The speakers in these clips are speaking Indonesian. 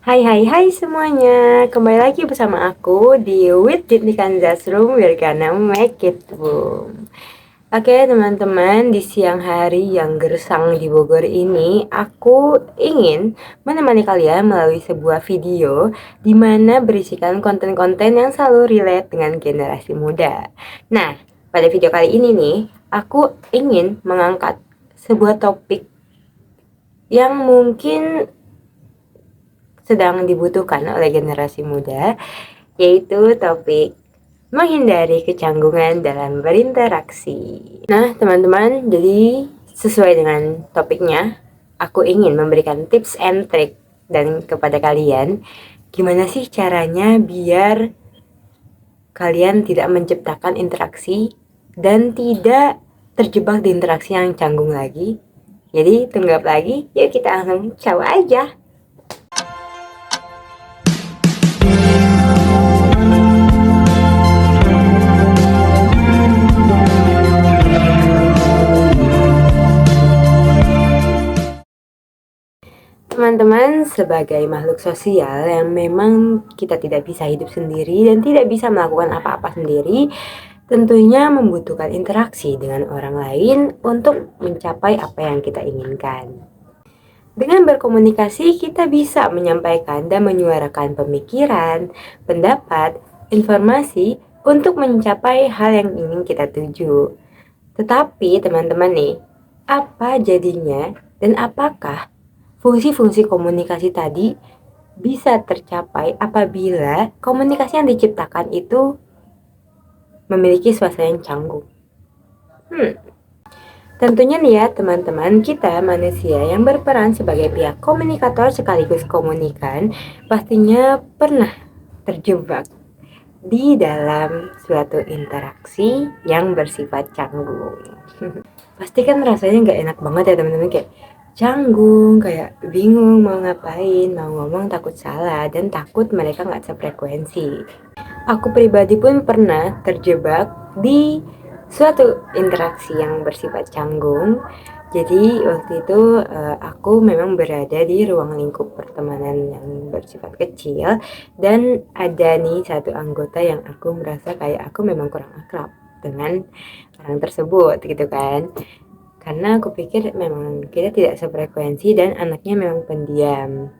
Hai hai hai semuanya, kembali lagi bersama aku di With Ditnikan Room, we're gonna make it boom. Oke teman-teman, di siang hari yang gersang di Bogor ini, aku ingin menemani kalian melalui sebuah video di mana berisikan konten-konten yang selalu relate dengan generasi muda. Nah, pada video kali ini nih, aku ingin mengangkat sebuah topik yang mungkin sedang dibutuhkan oleh generasi muda, yaitu topik menghindari kecanggungan dalam berinteraksi. Nah, teman-teman, jadi sesuai dengan topiknya, aku ingin memberikan tips and trick dan kepada kalian, gimana sih caranya biar kalian tidak menciptakan interaksi dan tidak terjebak di interaksi yang canggung lagi. Jadi, tunggu apa lagi? Yuk kita langsung coba aja. Teman-teman, sebagai makhluk sosial yang memang kita tidak bisa hidup sendiri dan tidak bisa melakukan apa-apa sendiri, tentunya membutuhkan interaksi dengan orang lain untuk mencapai apa yang kita inginkan. Dengan berkomunikasi, kita bisa menyampaikan dan menyuarakan pemikiran, pendapat, informasi untuk mencapai hal yang ingin kita tuju. Tetapi teman-teman nih, apa jadinya dan apakah fungsi-fungsi komunikasi tadi bisa tercapai apabila komunikasi yang diciptakan itu memiliki suasana yang canggung? Tentunya nih ya teman-teman, kita manusia yang berperan sebagai pihak komunikator sekaligus komunikan pastinya pernah terjebak di dalam suatu interaksi yang bersifat canggung. Pasti kan rasanya nggak enak banget ya teman-teman, kayak canggung, kayak bingung mau ngapain, mau ngomong takut salah, dan takut mereka nggak sefrekuensi. Aku pribadi pun pernah terjebak di suatu interaksi yang bersifat canggung. Jadi waktu itu aku memang berada di ruang lingkup pertemanan yang bersifat kecil, dan ada nih satu anggota yang aku merasa kayak aku memang kurang akrab dengan orang tersebut gitu kan. Karena aku pikir memang kita tidak sefrekuensi dan anaknya memang pendiam.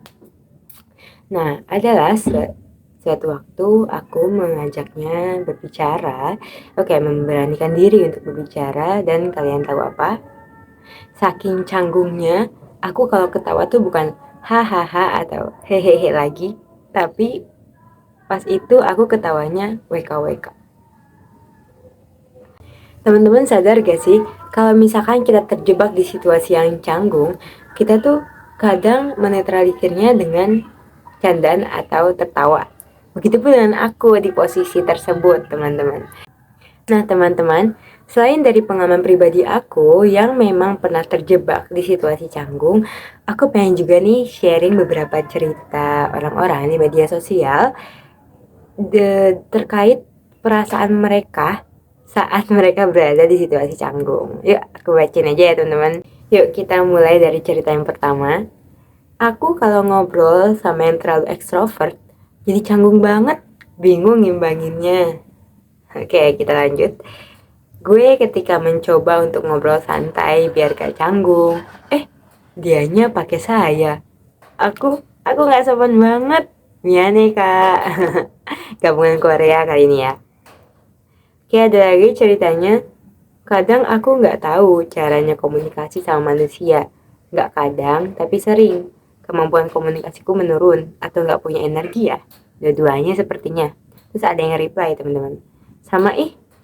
Nah, adalah suatu waktu aku mengajaknya berbicara, oke, memberanikan diri untuk berbicara, dan kalian tahu apa? Saking canggungnya, aku kalau ketawa tuh bukan hahaha atau hehehe lagi, tapi pas itu aku ketawanya WKWK. Teman-teman sadar gak sih, kalau misalkan kita terjebak di situasi yang canggung, kita tuh kadang menetralisirnya dengan candaan atau tertawa. Begitupun dengan aku di posisi tersebut, teman-teman. Nah, teman-teman, selain dari pengalaman pribadi aku yang memang pernah terjebak di situasi canggung, aku pengen juga nih sharing beberapa cerita orang-orang di media sosial terkait perasaan mereka saat mereka berada di situasi canggung. Yuk, aku bacain aja ya teman-teman. Yuk, kita mulai dari cerita yang pertama. Aku kalau ngobrol sama yang terlalu ekstrovert, jadi canggung banget, bingung ngimbanginnya. Oke, kita lanjut. Gue ketika mencoba untuk ngobrol santai biar gak canggung, dianya pakai saya. Aku nggak sopan banget. Miyane kak. Gabungan Korea kali ini ya. Oke, ada lagi ceritanya. Kadang aku nggak tahu caranya komunikasi sama manusia. Nggak kadang, tapi sering. Kemampuan komunikasiku menurun atau nggak punya energi ya. Dua-duanya sepertinya. Terus ada yang reply teman-teman. Sama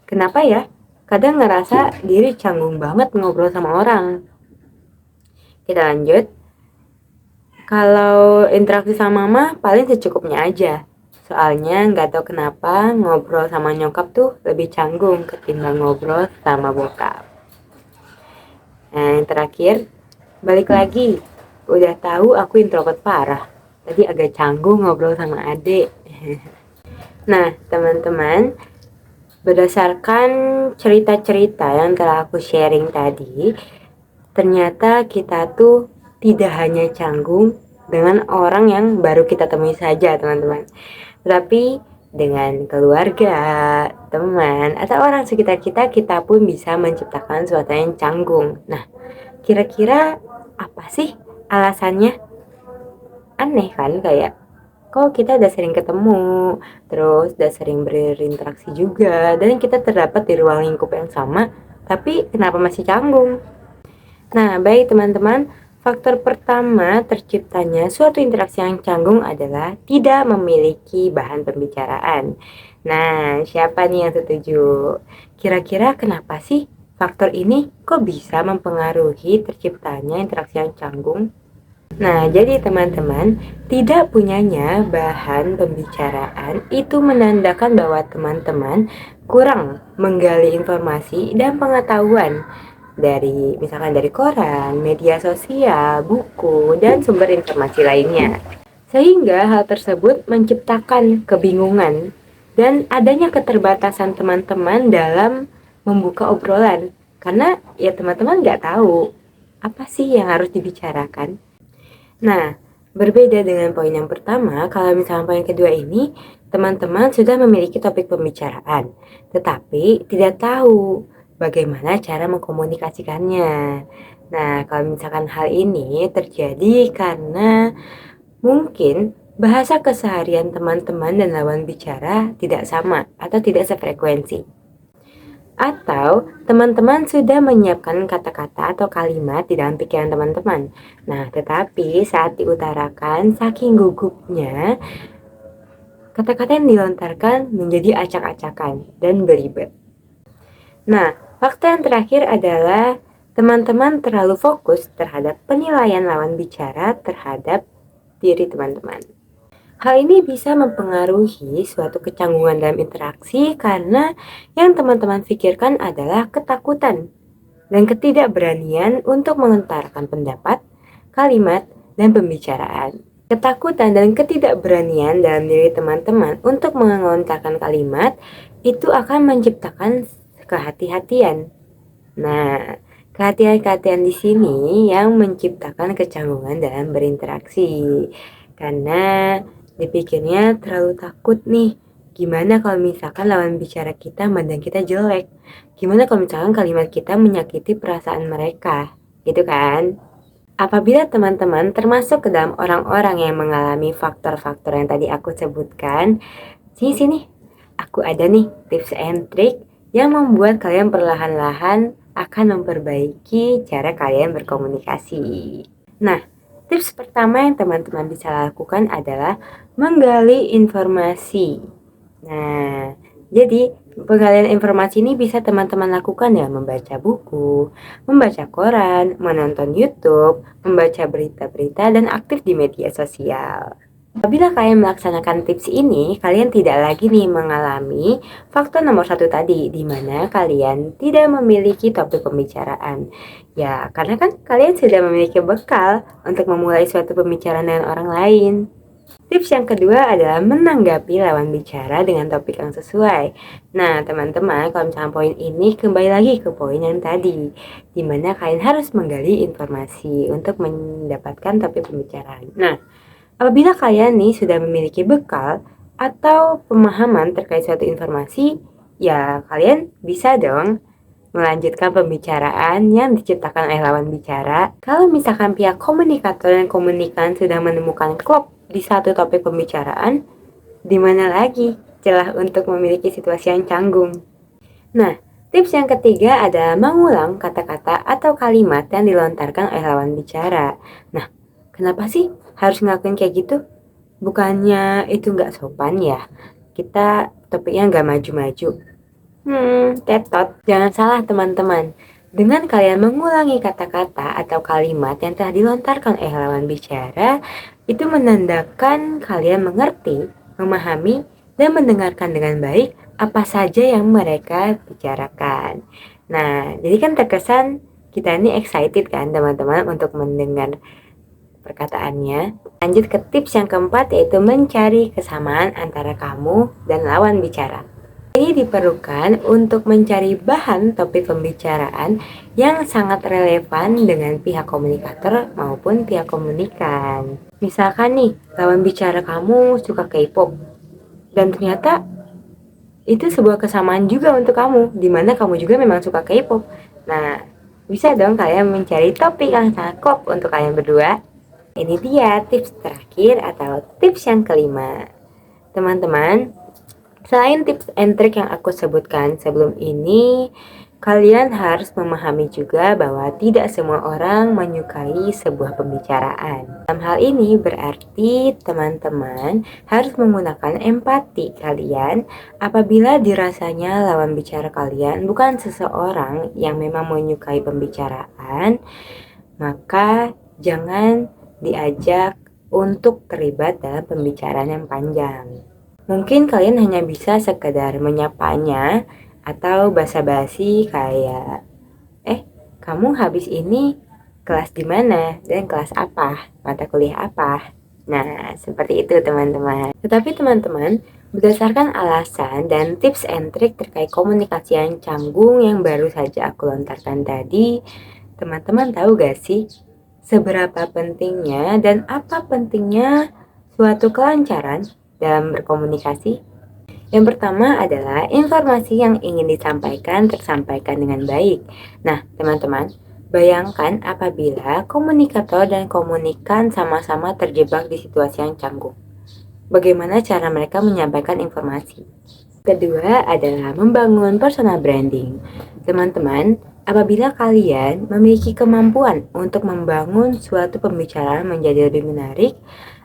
kenapa ya? Kadang ngerasa diri canggung banget ngobrol sama orang. Kita lanjut. Kalau interaksi sama mama paling secukupnya aja. Soalnya nggak tahu kenapa ngobrol sama nyokap tuh lebih canggung ketimbang ngobrol sama bokap. Nah, yang terakhir, balik lagi. Udah tahu aku introvert parah. Tadi agak canggung ngobrol sama adik. Nah, teman-teman, berdasarkan cerita-cerita yang telah aku sharing tadi, ternyata kita tuh tidak hanya canggung, dengan orang yang baru kita temui saja, teman-teman. Tetapi dengan keluarga, teman, atau orang sekitar kita, kita pun bisa menciptakan suatu yang canggung. Nah, kira-kira apa sih alasannya? Aneh kan, kayak kok kita udah sering ketemu, terus udah sering berinteraksi juga, dan kita terdapat di ruang lingkup yang sama, tapi kenapa masih canggung? Nah, baik teman-teman, faktor pertama terciptanya suatu interaksi yang canggung adalah tidak memiliki bahan pembicaraan. Nah, siapa nih yang setuju? Kira-kira kenapa sih faktor ini kok bisa mempengaruhi terciptanya interaksi yang canggung? Nah, jadi teman-teman, tidak punyanya bahan pembicaraan itu menandakan bahwa teman-teman kurang menggali informasi dan pengetahuan dari misalkan dari koran, media sosial, buku, dan sumber informasi lainnya. Sehingga hal tersebut menciptakan kebingungan dan adanya keterbatasan teman-teman dalam membuka obrolan. Karena ya teman-teman nggak tahu apa sih yang harus dibicarakan. Nah, berbeda dengan poin yang pertama, kalau misalnya poin kedua ini, teman-teman sudah memiliki topik pembicaraan, tetapi tidak tahu bagaimana cara mengkomunikasikannya. Nah, kalau misalkan hal ini terjadi karena mungkin bahasa keseharian teman-teman dan lawan bicara tidak sama atau tidak sefrekuensi. Atau teman-teman sudah menyiapkan kata-kata atau kalimat di dalam pikiran teman-teman. Nah, tetapi saat diutarakan saking gugupnya, kata-kata yang dilontarkan menjadi acak-acakan dan belibet. Nah, fakta yang terakhir adalah teman-teman terlalu fokus terhadap penilaian lawan bicara terhadap diri teman-teman. Hal ini bisa mempengaruhi suatu kecanggungan dalam interaksi karena yang teman-teman pikirkan adalah ketakutan dan ketidakberanian untuk melontarkan pendapat, kalimat, dan pembicaraan. Ketakutan dan ketidakberanian dalam diri teman-teman untuk melontarkan kalimat itu akan menciptakan kehati-hatian. Nah, kehati-hatian di sini yang menciptakan kecanggungan dalam berinteraksi. Karena dipikirnya terlalu takut nih. Gimana kalau misalkan lawan bicara kita mandang kita jelek? Gimana kalau misalkan kalimat kita menyakiti perasaan mereka? Gitu kan? Apabila teman-teman termasuk ke dalam orang-orang yang mengalami faktor-faktor yang tadi aku sebutkan, sini-sini, aku ada nih tips and trick yang membuat kalian perlahan-lahan akan memperbaiki cara kalian berkomunikasi. Nah, tips pertama yang teman-teman bisa lakukan adalah menggali informasi. Nah, jadi penggalian informasi ini bisa teman-teman lakukan ya, membaca buku, membaca koran, menonton YouTube, membaca berita-berita, dan aktif di media sosial. Apabila kalian melaksanakan tips ini, kalian tidak lagi nih mengalami faktor nomor satu tadi, di mana kalian tidak memiliki topik pembicaraan. Ya, karena kan kalian sudah memiliki bekal untuk memulai suatu pembicaraan dengan orang lain. Tips yang kedua adalah menanggapi lawan bicara dengan topik yang sesuai. Nah, teman-teman, kalau misalnya poin ini kembali lagi ke poin yang tadi, di mana kalian harus menggali informasi untuk mendapatkan topik pembicaraan. Nah, apabila kalian nih sudah memiliki bekal atau pemahaman terkait suatu informasi, ya kalian bisa dong melanjutkan pembicaraan yang diciptakan oleh lawan bicara. Kalau misalkan pihak komunikator dan komunikan sudah menemukan klop di satu topik pembicaraan, di mana lagi celah untuk memiliki situasi yang canggung? Nah, tips yang ketiga adalah mengulang kata-kata atau kalimat yang dilontarkan oleh lawan bicara. Nah, kenapa sih harus ngelakuin kayak gitu? Bukannya itu nggak sopan ya? Kita topiknya nggak maju-maju. Tetot. Jangan salah teman-teman. Dengan kalian mengulangi kata-kata atau kalimat yang telah dilontarkan oleh lawan bicara, itu menandakan kalian mengerti, memahami, dan mendengarkan dengan baik apa saja yang mereka bicarakan. Nah, jadi kan terkesan kita ini excited kan teman-teman untuk mendengar perkataannya. Lanjut ke tips yang keempat, yaitu mencari kesamaan antara kamu dan lawan bicara. Ini diperlukan untuk mencari bahan topik pembicaraan yang sangat relevan dengan pihak komunikator maupun pihak komunikan. Misalkan nih, lawan bicara kamu suka K-pop, dan ternyata itu sebuah kesamaan juga untuk kamu, di mana kamu juga memang suka K-pop. Nah, bisa dong kalian mencari topik yang sangat klop untuk kalian berdua. Ini dia tips terakhir atau tips yang kelima. Teman-teman, selain tips and trick yang aku sebutkan sebelum ini, kalian harus memahami juga bahwa tidak semua orang menyukai sebuah pembicaraan. Dalam hal ini berarti teman-teman harus menggunakan empati kalian apabila dirasanya lawan bicara kalian bukan seseorang yang memang menyukai pembicaraan, maka jangan diajak untuk terlibat dalam pembicaraan yang panjang. Mungkin kalian hanya bisa sekedar menyapanya atau basa-basi kayak, kamu habis ini kelas di mana dan kelas apa, mata kuliah apa. Nah, seperti itu teman-teman. Tetapi teman-teman, berdasarkan alasan dan tips and trick terkait komunikasi yang canggung yang baru saja aku lontarkan tadi, teman-teman tahu gak sih seberapa pentingnya dan apa pentingnya suatu kelancaran dalam berkomunikasi? Yang pertama adalah informasi yang ingin disampaikan tersampaikan dengan baik. Nah, teman-teman, bayangkan apabila komunikator dan komunikan sama-sama terjebak di situasi yang canggung. Bagaimana cara mereka menyampaikan informasi? Kedua adalah membangun personal branding. Teman-teman, apabila kalian memiliki kemampuan untuk membangun suatu pembicaraan menjadi lebih menarik,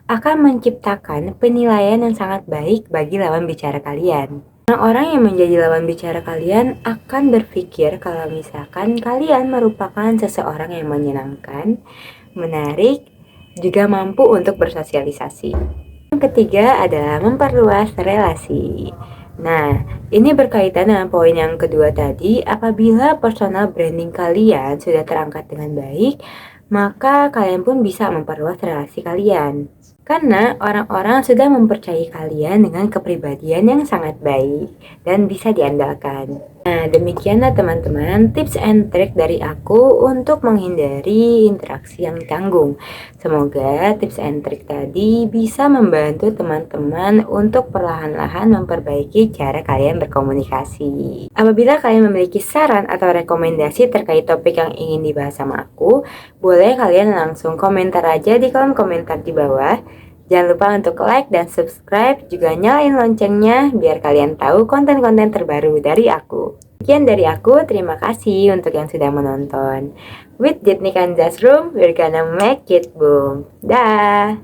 akan menciptakan penilaian yang sangat baik bagi lawan bicara kalian. Orang-orang yang menjadi lawan bicara kalian akan berpikir kalau misalkan kalian merupakan seseorang yang menyenangkan, menarik, juga mampu untuk bersosialisasi. Yang ketiga adalah memperluas relasi. Nah, ini berkaitan dengan poin yang kedua tadi. Apabila personal branding kalian sudah terangkat dengan baik, maka kalian pun bisa memperluas relasi kalian. Karena orang-orang sudah mempercayai kalian dengan kepribadian yang sangat baik dan bisa diandalkan. Nah, demikianlah teman-teman tips and trick dari aku untuk menghindari interaksi yang canggung. Semoga tips and trick tadi bisa membantu teman-teman untuk perlahan-lahan memperbaiki cara kalian berkomunikasi. Apabila kalian memiliki saran atau rekomendasi terkait topik yang ingin dibahas sama aku, boleh kalian langsung komentar aja di kolom komentar di bawah. Jangan lupa untuk like dan subscribe, juga nyalain loncengnya biar kalian tahu konten-konten terbaru dari aku. Sekian dari aku, terima kasih untuk yang sudah menonton. With Jitnikan Just Room, we're gonna make it boom. Dah!